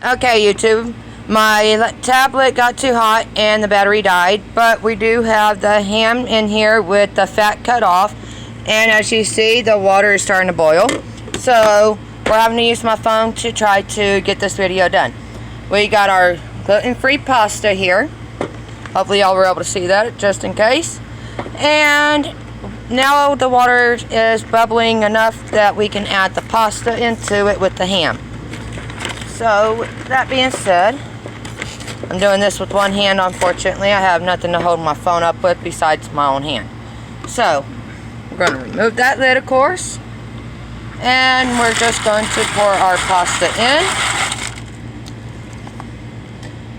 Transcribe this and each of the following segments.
Okay, YouTube, my tablet got too hot and the battery died, but we do have the ham in here with the fat cut off, and as you see, the water is starting to boil. So we're having to use my phone to try to get this video done. We got our gluten-free pasta here. Hopefully y'all were able to see that just in case. And now the water is bubbling enough that we can add the pasta into it with the ham. So with that being said, I'm doing this with one hand. Unfortunately, I have nothing to hold my phone up with besides my own hand. So we're going to remove that lid, of course, and we're just going to pour our pasta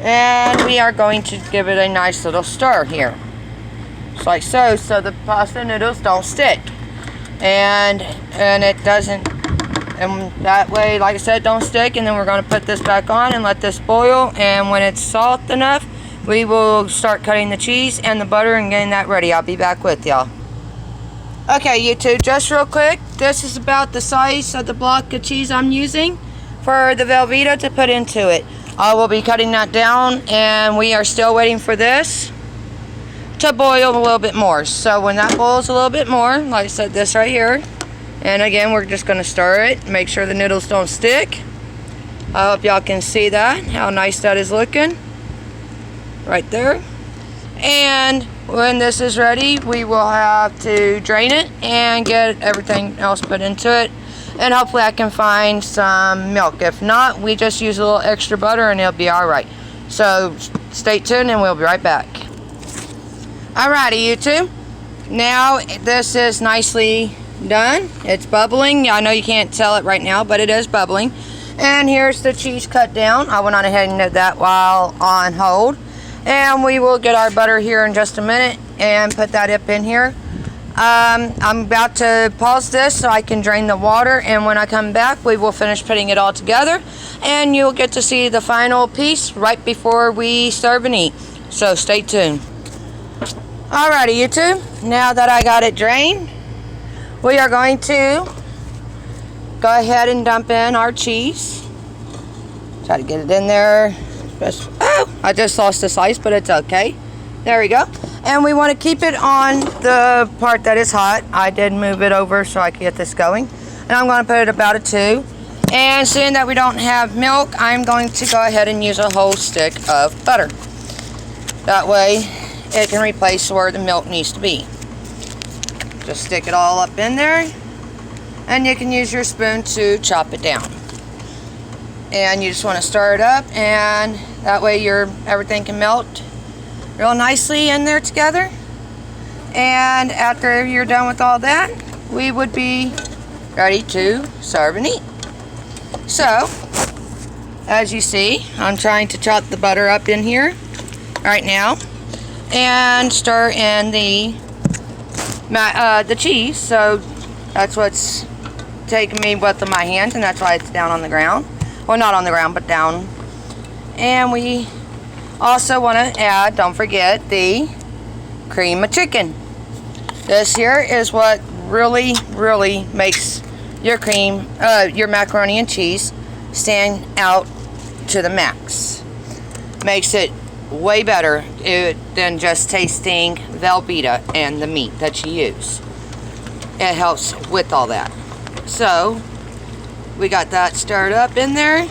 in, and we are going to give it a nice little stir here, just like so the pasta noodles don't stick, and it doesn't. And that way, like I said, don't stick. And then we're going to put this back on and let this boil. And when it's salt enough, we will start cutting the cheese and the butter and getting that ready. I'll be back with y'all. Okay, YouTube, just real quick. This is about the size of the block of cheese I'm using for the Velveeta to put into it. I will be cutting that down, and we are still waiting for this to boil a little bit more. So when that boils a little bit more, like I said, this right here. And again, we're just going to stir it, make sure the noodles don't stick. I hope y'all can see that, how nice that is looking. Right there. And when this is ready, we will have to drain it and get everything else put into it. And hopefully I can find some milk. If not, we just use a little extra butter and it'll be alright. So stay tuned and we'll be right back. Alrighty, YouTube. Now this is nicely done. It's bubbling. I know you can't tell it right now, but it is bubbling. And here's the cheese cut down. I went on ahead and did that while on hold. And we will get our butter here in just a minute and put that up in here. I'm about to pause this so I can drain the water, and when I come back we will finish putting it all together and you'll get to see the final piece right before we serve and eat. So stay tuned. Alrighty, YouTube, now that I got it drained, we are going to go ahead and dump in our cheese. Try to get it in there. Oh, I just lost a slice, but it's okay. There we go. And we want to keep it on the part that is hot. I did move it over so I could get this going. And I'm going to put it about a 2. And seeing that we don't have milk, I'm going to go ahead and use a whole stick of butter. That way, it can replace where the milk needs to be. Just stick it all up in there, and you can use your spoon to chop it down. And you just want to stir it up, and that way everything can melt real nicely in there together. And after you're done with all that, we would be ready to serve and eat. So, as you see, I'm trying to chop the butter up in here right now and stir in the cheese. So that's what's taking me with my hands, and that's why it's down on the ground. Well, not on the ground, but down. And we also want to add, don't forget, the cream of chicken. This here is what really makes your your macaroni and cheese stand out to the max. Makes it way better than just tasting Velveeta and the meat that you use. It helps with all that. So we got that stirred up in there,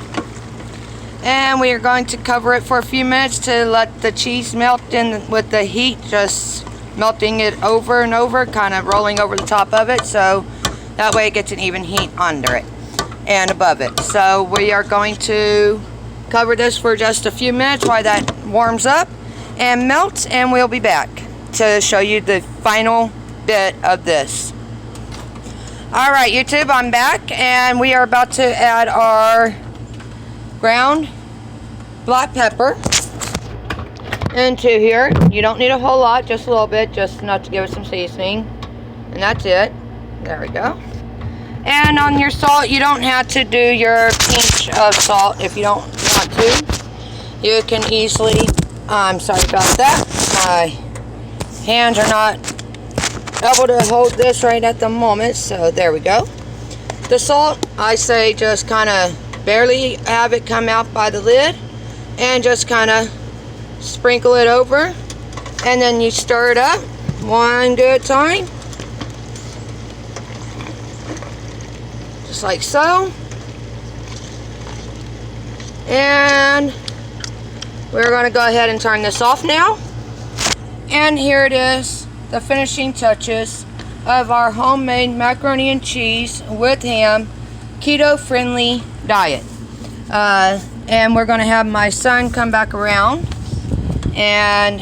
and we are going to cover it for a few minutes to let the cheese melt in with the heat, just melting it over and over, kind of rolling over the top of it, so that way it gets an even heat under it and above it. So we are going to cover this for just a few minutes while that warms up and melts, and we'll be back to show you the final bit of this. Alright, YouTube, I'm back, and we are about to add our ground black pepper into here. You don't need a whole lot, just a little bit, just enough to give it some seasoning, and that's it. There we go. And on your salt, you don't have to do your pinch of salt if you don't want to. You can easily, I'm sorry about that, my hands are not able to hold this right at the moment, so there we go. The salt, I say, just kind of barely have it come out by the lid, and just kind of sprinkle it over, and then you stir it up one good time, just like so. And we're going to go ahead and turn this off now. And here it is, the finishing touches of our homemade macaroni and cheese with ham keto friendly diet. And we're going to have my son come back around and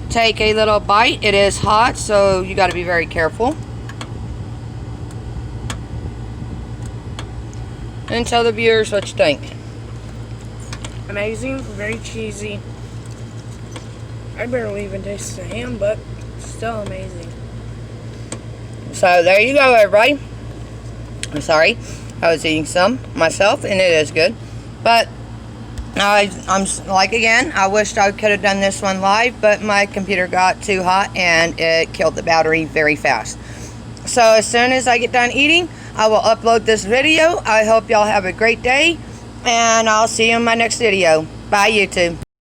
take a little bite. It is hot, so you got to be very careful. And tell the viewers what you think. Amazing, very cheesy. I barely even taste the ham, but still amazing. So there you go, everybody. I'm sorry, I was eating some myself, and it is good. But I'm like, again, I wished I could have done this one live, but my computer got too hot and it killed the battery very fast. So as soon as I get done eating, I will upload this video. I hope y'all have a great day, and I'll see you in my next video. Bye, YouTube.